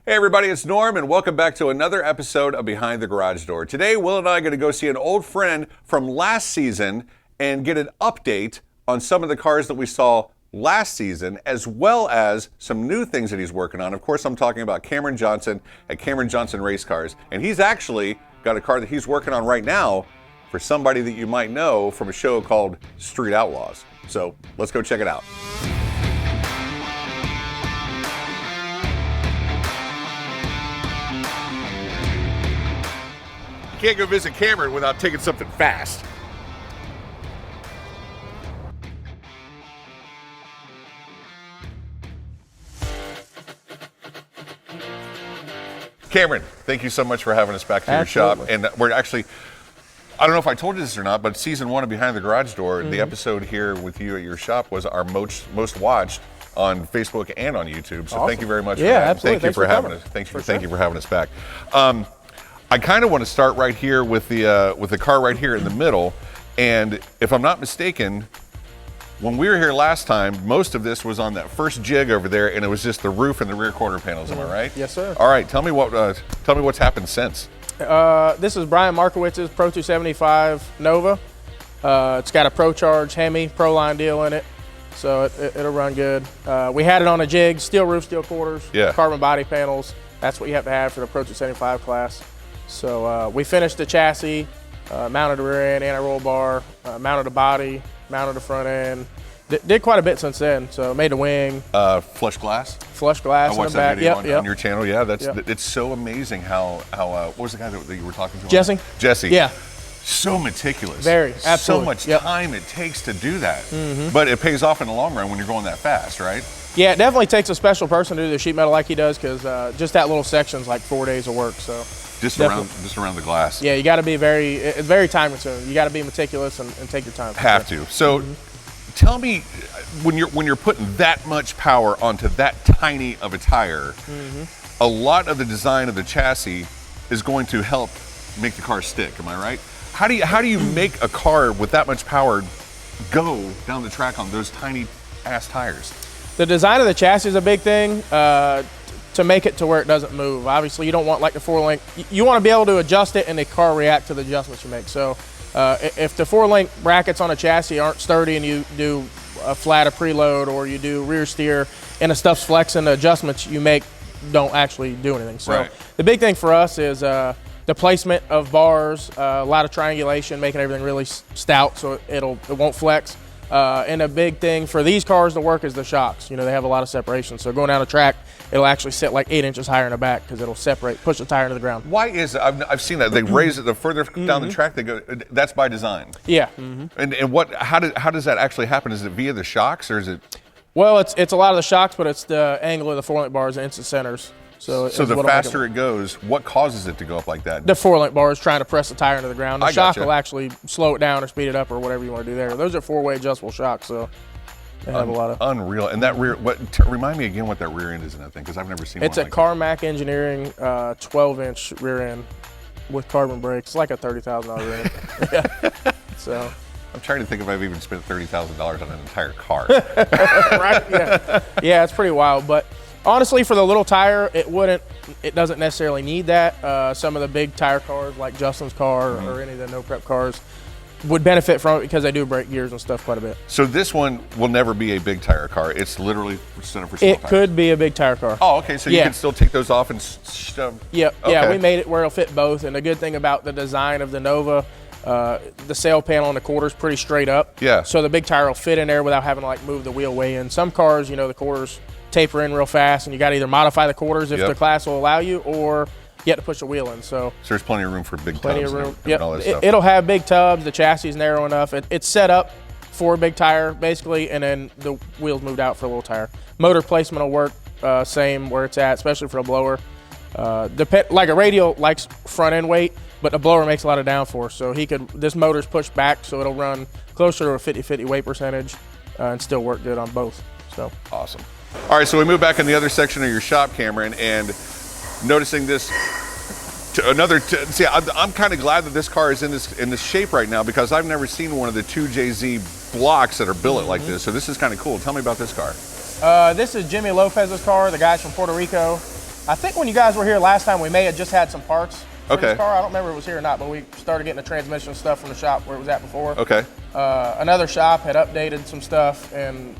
Hey everybody, it's Norm and welcome back to another episode of Behind the Garage Door. Today, Will and I are going to go see an old friend from last season and get an update on some of the cars that we saw last season, as well as some new things that he's working on. Of course, I'm talking about Cameron Johnson at Cameron Johnson Race Cars, and he's actually got a car that he's working on right now for somebody that you might know from a show called Street Outlaws. So let's go check it out. Can't go visit Cameron without taking something fast. Cameron, thank you so much for having us back to your shop. And we're actually, I don't know if I told you this or not, but season 1 of Behind the Garage Door, the episode here with you at your shop was our most watched on Facebook and on YouTube. So Thank you very much for that. Absolutely. Thank you for having us. Thank you for having us back. I kind of want to start right here with the car right here in the middle. And if I'm not mistaken, when we were here last time, most of this was on that first jig over there, and it was just the roof and the rear quarter panels. Am I right? Yes, sir. All right. Tell me what's happened since. This is Brian Markowitz's Pro 275 Nova. It's got a Pro Charge Hemi Pro Line deal in it, so it'll run good. We had it on a jig, steel roof, steel quarters, carbon body panels. That's what you have to have for the Pro 275 class. So we finished the chassis, mounted the rear end, anti-roll bar, mounted the body, mounted the front end. Did quite a bit since then. So made the wing. Flush glass. Flush glass. I watched in the back. that video on your channel. Yeah, it's so amazing how what was the guy that you were talking to? Jesse. Yeah. So meticulous. Very, absolutely. So much time it takes to do that. But it pays off in the long run when you're going that fast, right? Yeah, it definitely takes a special person to do the sheet metal like he does, because just that little section's like 4 days of work. So just around the glass. Yeah, you got to be it's very time consuming. You got to be meticulous and take your time. Have to. So tell me, when you're putting that much power onto that tiny of a tire, a lot of the design of the chassis is going to help make the car stick. Am I right? How do you make a car with that much power go down the track on those tiny ass tires? The design of the chassis is a big thing to make it to where it doesn't move. Obviously, you don't want like the 4-link. You want to be able to adjust it and the car react to the adjustments you make. So if the 4-link brackets on a chassis aren't sturdy and you do a flat a preload or you do rear steer and the stuff's flexing, the adjustments you make don't actually do anything. So the big thing for us is the placement of bars, a lot of triangulation, making everything really stout so it won't flex. And a big thing for these cars to work is the shocks. You know, they have a lot of separation. So going down the track, it'll actually sit like 8 inches higher in the back because it'll push the tire into the ground. Why is it? I've seen that. They raise it the further down the track they go. That's by design. Yeah. And how does that actually happen? Is it via the shocks or is it? Well, it's a lot of the shocks, but it's the angle of the 4-link bars and instant centers. So the faster it goes, what causes it to go up like that? The 4-link bar is trying to press the tire into the ground. The shock gotcha. will actually slow it down or speed it up or whatever you want to do there. Those are 4-way adjustable shocks, so they have a lot of... Unreal. And that rear, remind me again what that rear end is in that thing, because I've never seen one like that. It's a Carmack Engineering 12-inch rear end with carbon brakes. It's like a $30,000 rear end. Yeah. So... I'm trying to think if I've even spent $30,000 on an entire car. Right? Yeah, it's pretty wild, but... Honestly, for the little tire, it doesn't necessarily need that. Some of the big tire cars, like Justin's car or any of the no-prep cars, would benefit from it because they do break gears and stuff quite a bit. So this one will never be a big tire car. It's literally set up for small tires. It could be a big tire car. Oh, okay. So you can still take those off and shove. Yep. Okay. Yeah, we made it where it'll fit both. And the good thing about the design of the Nova, the sail panel on the quarter's pretty straight up. Yeah. So the big tire will fit in there without having to like move the wheel way in. Some cars, the quarters taper in real fast, and you got to either modify the quarters if the class will allow you, or you have to push a wheel in. So there's plenty of room for big tubs. Plenty of room. And all that stuff. It'll have big tubs. The chassis is narrow enough. It's set up for a big tire basically, and then the wheels moved out for a little tire. Motor placement will work same where it's at, especially for a blower. Like a radial likes front end weight, but a blower makes a lot of downforce. So this motor's pushed back, so it'll run closer to a 50-50 weight percentage and still work good on both. So awesome. All right, so we move back in the other section of your shop, Cameron, and noticing this. I'm kind of glad that this car is in this shape right now, because I've never seen one of the 2JZ blocks that are billet like this. So this is kind of cool. Tell me about this car. This is Jimmy Lopez's car. The guy's from Puerto Rico. I think when you guys were here last time, we may have just had some parts for Okay. this car. I don't remember if it was here or not, but we started getting the transmission stuff from the shop where it was at before. Okay. Another shop had updated some stuff, and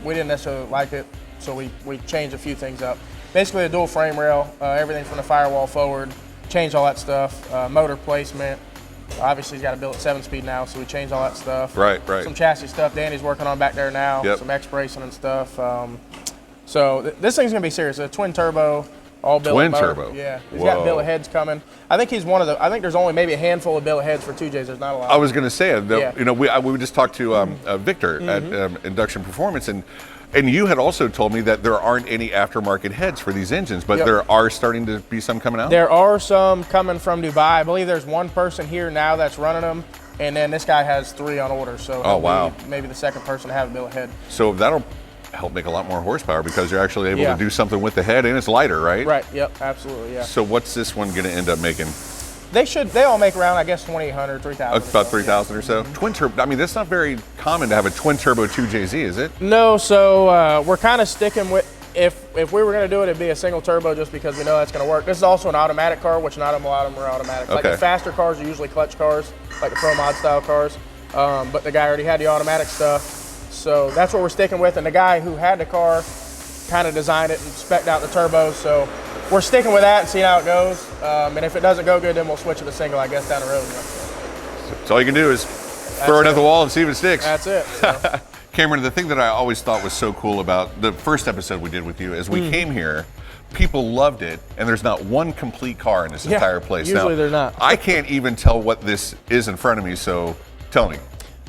we didn't necessarily like it, so we changed a few things up. Basically, a dual frame rail, everything from the firewall forward, changed all that stuff. Motor placement. Obviously, he's got a built 7-speed now, so we changed all that stuff. Right. Some chassis stuff Danny's working on back there now. Yep. Some X-bracing and stuff. So this thing's gonna be serious. A twin turbo, all billet Twin motor. turbo. Yeah, he's Whoa. got billet heads coming. I think he's one of the. I think there's only maybe a handful of billet heads for 2Js. There's not a lot. I was going to say, Yeah. you know, we just talked to Victor at Induction Performance, and you had also told me that there aren't any aftermarket heads for these engines, but Yep. there are starting to be some coming out. There are some coming from Dubai. I believe there's one person here now that's running them, and then this guy has 3 on order. So Oh, wow. he'll be maybe the second person to have a billet head. So that'll help make a lot more horsepower because you're actually able Yeah. to do something with the head, and it's lighter, right? Right. Yep. Absolutely. Yeah. So what's this one going to end up making? They all make around, I guess, 2,800, 3,000. About 3,000 or so. Twin turbo. I mean, that's not very common to have a twin turbo 2JZ, is it? No, so we're kind of sticking with, if we were going to do it, it'd be a single turbo just because we know that's going to work. This is also an automatic car, which not a lot of them are automatic. Like Okay. the faster cars are usually clutch cars, like the Pro Mod style cars. But the guy already had the automatic stuff. So that's what we're sticking with. And the guy who had the car kind of designed it and spec'd out the turbos. So we're sticking with that and seeing how it goes. And if it doesn't go good, then we'll switch to the single, I guess, down the road. So all you can do is throw it at the wall and see if it sticks. That's it. So. Cameron, the thing that I always thought was so cool about the first episode we did with you is we came here, people loved it, and there's not one complete car in this Yeah, entire place. usually now, they're not. I can't even tell what this is in front of me, so tell me.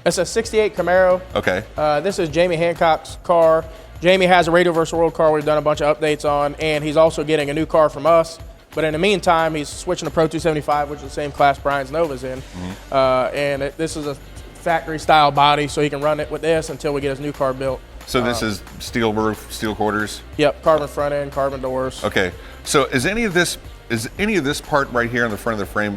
It's a 68 Camaro. Okay. This is Jamie Hancock's car. Jamie has a Radio vs. World car we've done a bunch of updates on, and he's also getting a new car from us. But in the meantime, he's switching to Pro 275, which is the same class Brian's Nova's in. And this is a factory-style body, so he can run it with this until we get his new car built. So this is steel roof, steel quarters? Yep, carbon front end, carbon doors. Okay. So is any of this part right here on the front of the frame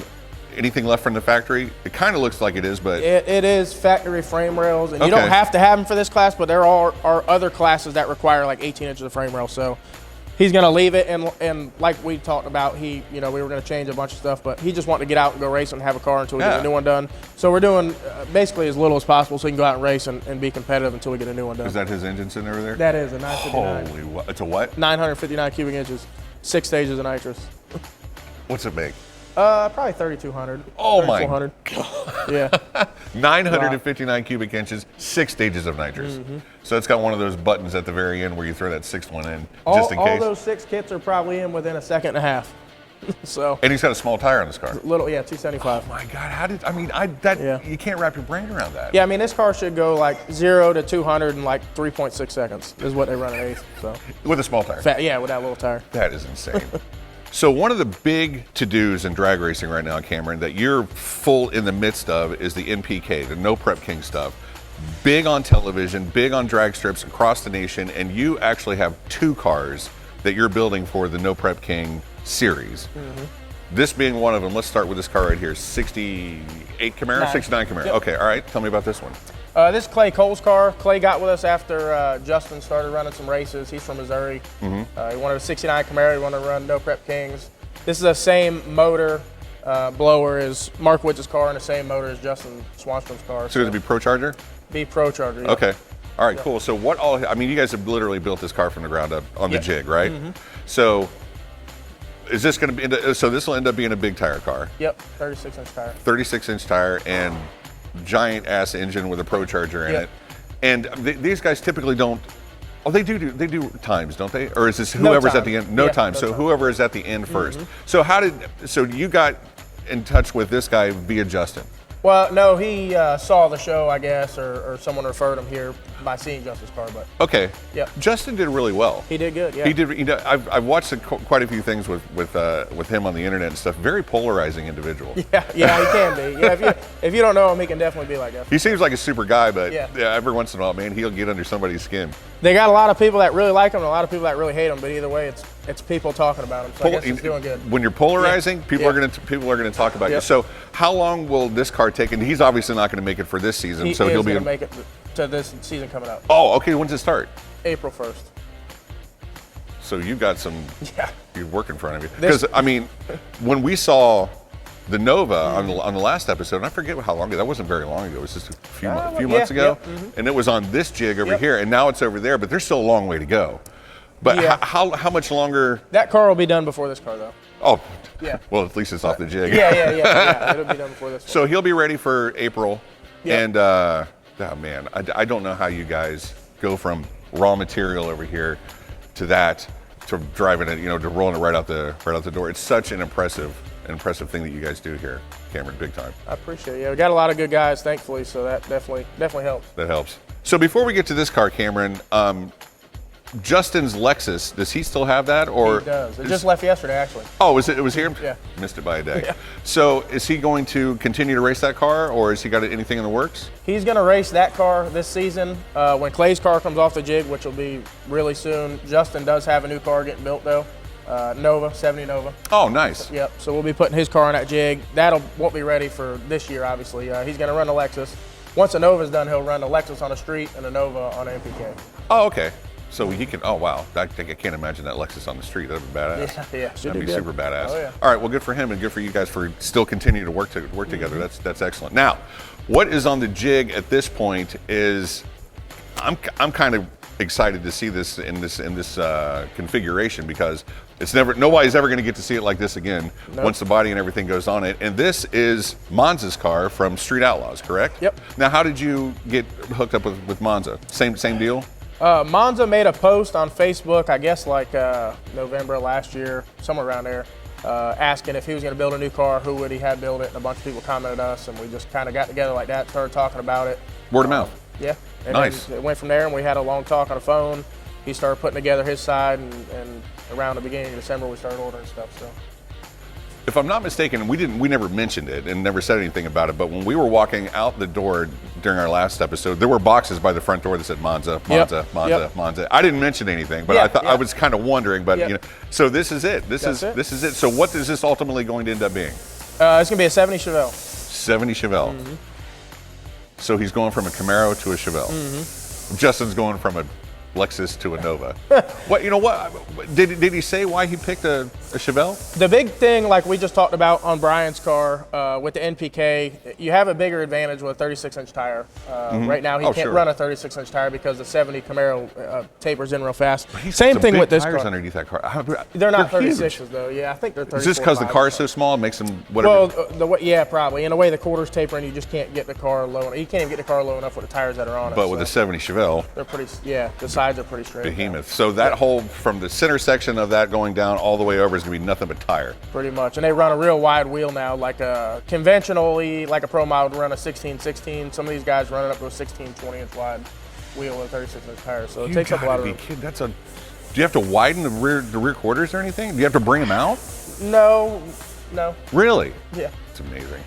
anything left from the factory? It kind of looks like it is, but It is factory frame rails, and you Okay. don't have to have them for this class, but there are other classes that require like 18 inches of frame rail. So he's going to leave it, and like we talked about, we were going to change a bunch of stuff, but he just wanted to get out and go race and have a car until we get a new one done. So we're doing basically as little as possible so he can go out and race and be competitive until we get a new one done. is that his engine sitting over there? That is a 959. Holy, what? It's a what? 959 cubic inches, 6 stages of nitrous. What's it make? Probably 3,200. Oh my 3,400. Yeah. 959 cubic inches, 6 stages of nitrous. So it's got one of those buttons at the very end where you throw that 6th one in, just in All case. those 6 kits are probably in within a second and a half. So And he's got a small tire on this car. little, 275. Oh my God, Yeah. you can't wrap your brain around that. Yeah, I mean, this car should go like 0 to 200 in like 3.6 seconds is what they run at 8th. So With a small tire. yeah, with that little tire. That is insane. So one of the big to-dos in drag racing right now, Cameron, that you're full in the midst of is the NPK, the No Prep King stuff. Big on television, big on drag strips across the nation, and you actually have 2 cars that you're building for the No Prep King series. This being one of them. Let's start with this car right here, 68 Camaro, 9. 69 Camaro. Yep. Okay, all right, tell me about this one. This is Clay Cole's car. Clay got with us after Justin started running some races. He's from Missouri. He wanted a 69 Camaro. He wanted to run No Prep Kings. This is the same motor blower as Mark Woods' car and the same motor as Justin Swanstrom's car. So it's going to be Pro Charger? Be Pro Charger. Yeah. Okay. All right, cool. So what all, I mean, you guys have literally built this car from the ground up on the jig, right? So is this going to be, so this will end up being a big tire car, Yep, 36-inch tire. 36-inch tire and giant ass engine with a Pro Charger in Yep. it. And these guys typically don't, oh, they do times, don't they? Or is this No whoever's time. at the end? No Yeah, time. no So time. whoever is at the end first. So so you got in touch with this guy via Justin? Well, no, he saw the show, I guess, or someone referred him here by seeing Justin's car, but Okay. Yep. Justin did really well. he did good, yeah. He did. You know, I've watched quite a few things with him on the internet and stuff. Very polarizing individual. Yeah, he can be. Yeah, if you don't know him, he can definitely be like that. He seems like a super guy, but Yeah. every once in a while, man, he'll get under somebody's skin. They got a lot of people that really like him and a lot of people that really hate him, but either way, it's people talking about him. So I guess he's doing good. When you're polarizing, people Yeah. are gonna talk about you. Yep. So how long will this car take? And he's obviously not going to make it for this season, so he'll is be. going to make it to this season coming up, Oh, okay. When's it start? April 1st. So you've got some. Yeah. you work in front of you. Because I mean, when we saw the Nova on the last episode, and I forget how long ago. That wasn't very long ago. It was just a few months ago, and it was on this jig over here, and now it's over there. But there's still a long way to go. But how much longer? That car will be done before this car, though. Oh, yeah. Well, at least it's off the jig. Yeah. It'll be done before this. So he'll be ready for April, and oh man, I don't know how you guys go from raw material over here to that, to driving it, to rolling it right out the door. It's such an impressive thing that you guys do here, Cameron, big time. I appreciate it. Yeah, we got a lot of good guys, thankfully, so that definitely helps. That helps. So before we get to this car, Cameron, Justin's Lexus, does he still have that? Or he does. It just left yesterday, actually. Oh, it was here? Yeah. Missed it by a day. Yeah. So is he going to continue to race that car, or has he got anything in the works? He's going to race that car this season. When Clay's car comes off the jig, which will be really soon, Justin does have a new car getting built, though. Nova, 70 Nova. Oh, nice. Yep, so we'll be putting his car on that jig. Won't be ready for this year, obviously. He's going to run the Lexus. Once the Nova's done, he'll run the Lexus on the street and the Nova on an MPK. Oh, okay. So he can, oh wow, I can't imagine that Lexus on the street. That'd be badass. Yeah, that'd be super badass. Oh, yeah. All right, well, good for him and good for you guys for still continuing to work together. That's excellent. Now, what is on the jig at this point is, I'm kind of excited to see this in this configuration, because nobody's ever going to get to see it like this again once the body and everything goes on it. And this is Monza's car from Street Outlaws, correct? Yep. Now, how did you get hooked up with Monza? Same deal? Monza made a post on Facebook, I guess like November last year, somewhere around there, asking if he was going to build a new car, who would he have build it, and a bunch of people commented us, and we just kind of got together like that, started talking about it. Word of mouth. Yeah. And nice. It went from there, and we had a long talk on the phone. He started putting together his side, and around the beginning of December, we started ordering stuff. So. If I'm not mistaken, we never mentioned it and never said anything about it, but when we were walking out the door during our last episode, there were boxes by the front door that said Monza. I didn't mention anything, but I was kind of wondering, but so this is it. This is it. So what is this ultimately going to end up being? It's going to be a 70 Chevelle. 70 Chevelle. Mm-hmm. So he's going from a Camaro to a Chevelle. Mm-hmm. Justin's going from a Lexus to a Nova. What did he say why he picked a Chevelle? The big thing, like we just talked about on Brian's car with the NPK, you have a bigger advantage with a 36-inch tire. Right now he can't run a 36-inch tire because the 70 Camaro tapers in real fast. Same thing with this car. Underneath that car. They're not 36s though. Yeah, I think they're 34. Is this because the car is so small, it makes them whatever? Well, probably. In the way the quarters taper, and you just can't get the car low enough. You can't even get the car low enough with the tires that are on it. But with a 70 Chevelle, they're pretty. Yeah, the sides are pretty straight. Behemoth. So that whole, from the center section of that going down all the way over, is going to be nothing but tire. Pretty much. And they run a real wide wheel now, like conventionally, like a pro model would run a 16-16. Some of these guys run it up to a 16-20-inch wide wheel with a 36-inch tire. So it takes up a lot of room. Do you have to widen the rear quarters or anything? Do you have to bring them out? No. Really? Yeah. It's amazing.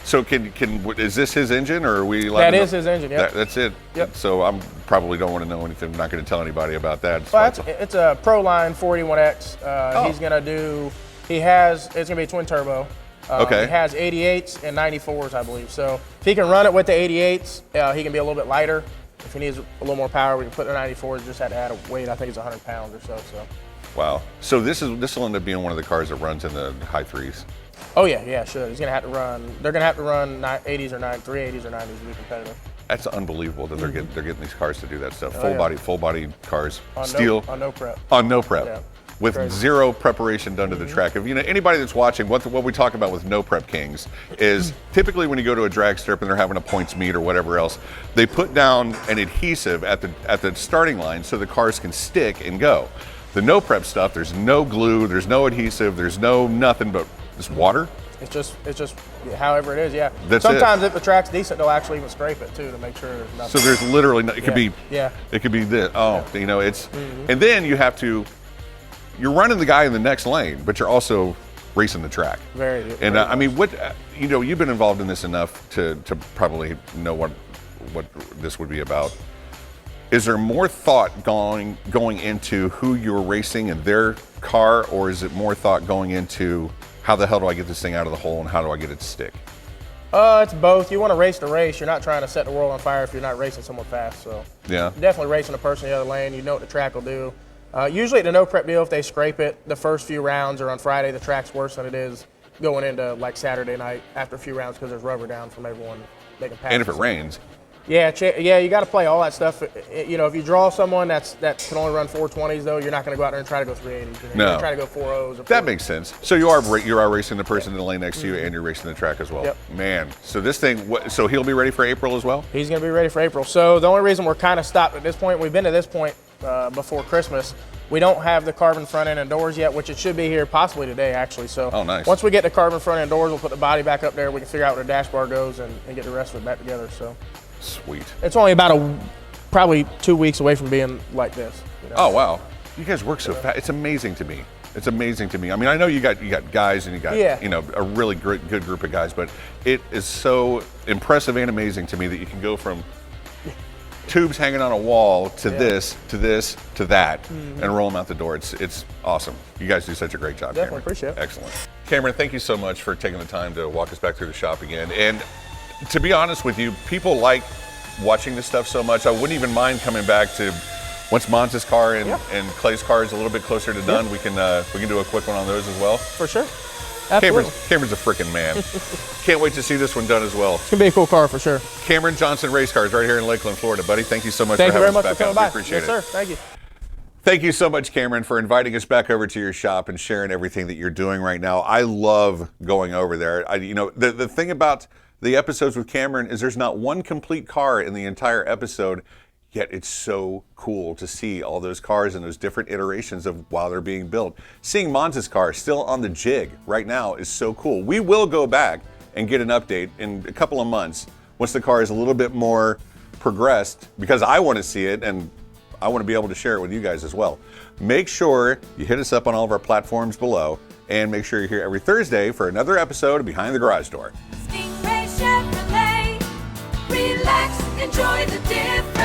So is this his engine, or are we allowed That to is his engine, yeah. That's it? Yep. So I probably don't want to know anything. I'm not going to tell anybody about that. Well, it's a Proline 481X. He's going to do, it's going to be a twin turbo. Okay. He has 88s and 94s, I believe. So if he can run it with the 88s, he can be a little bit lighter. If he needs a little more power, we can put the 94s, just had to add a weight. I think it's 100 pounds or so. Wow. So this will end up being one of the cars that runs in the high threes. Oh yeah, sure. He's gonna have to run. They're gonna have to run 80s or 380s or 90s to be competitive. That's unbelievable that they're getting these cars to do that stuff. Oh, full body cars, on steel on no prep. On no prep. Yeah. With Crazy. Zero preparation done to the track. If anybody that's watching, what we talk about with no prep kings is typically when you go to a drag strip and they're having a points meet or whatever else, they put down an adhesive at the starting line so the cars can stick and go. The no prep stuff, there's no glue, there's no adhesive, there's no nothing but just water. It's just however it is, yeah. Sometimes if the track's decent, they'll actually even scrape it too to make sure there's nothing. So there's literally it could be it could be this. It's and then you're running the guy in the next lane, but you're also racing the track. Very I mean, you've been involved in this enough to probably know what this would be about. Is there more thought going into who you're racing in their car, or is it more thought going into how the hell do I get this thing out of the hole and how do I get it to stick? It's both. You want to race the race. You're not trying to set the world on fire if you're not racing someone fast. So yeah, definitely racing a person in the other lane. You know what the track will do. Usually at the no prep deal, if they scrape it the first few rounds or on Friday, the track's worse than it is going into like Saturday night after a few rounds because there's rubber down from everyone making passes. And if it rains. Yeah, you got to play all that stuff. You know, if you draw someone that can only run 420s, though, you're not going to go out there and try to go 380s. You're going to try to go 4.0s. That makes sense. So you are racing the person in the lane next to you, and you're racing the track as well. Yep. Man, so this thing, so he'll be ready for April as well? He's going to be ready for April. So the only reason we're kind of stopped at this point, we've been to this point before Christmas. We don't have the carbon front end and doors yet, which it should be here possibly today, actually. So nice. Once we get the carbon front end doors, we'll put the body back up there. We can figure out where the dash bar goes and get the rest of it back together. So sweet. It's only about probably 2 weeks away from being like this. You know? Oh, wow. You guys work so fast. It's amazing to me. It's amazing to me. I mean, I know you got guys and you got a really good group of guys, but it is so impressive and amazing to me that you can go from tubes hanging on a wall to this, to this, to that, and roll them out the door. It's awesome. You guys do such a great job, Definitely Cameron. Appreciate it. Excellent. Cameron, thank you so much for taking the time to walk us back through the shop again. And to be honest with you, people like watching this stuff so much. I wouldn't even mind coming back to once Monza's car and Clay's car is a little bit closer to done. We can do a quick one on those as well. For sure. Absolutely. Cameron's a freaking man. Can't wait to see this one done as well. It's going to be a cool car for sure. Cameron Johnson Race Cars right here in Lakeland, Florida. Buddy, thank you so much for having us back. Thank you very much for coming by. We appreciate it. Yes, sir. Thank you. Thank you so much, Cameron, for inviting us back over to your shop and sharing everything that you're doing right now. I love going over there. The thing about the episodes with Cameron is there's not one complete car in the entire episode, yet it's so cool to see all those cars and those different iterations of while they're being built. Seeing Monza's car still on the jig right now is so cool. We will go back and get an update in a couple of months once the car is a little bit more progressed, because I want to see it and I want to be able to share it with you guys as well. Make sure you hit us up on all of our platforms below, and make sure you're here every Thursday for another episode of Behind the Garage Door. Stingray Chevrolet, relax, enjoy the difference.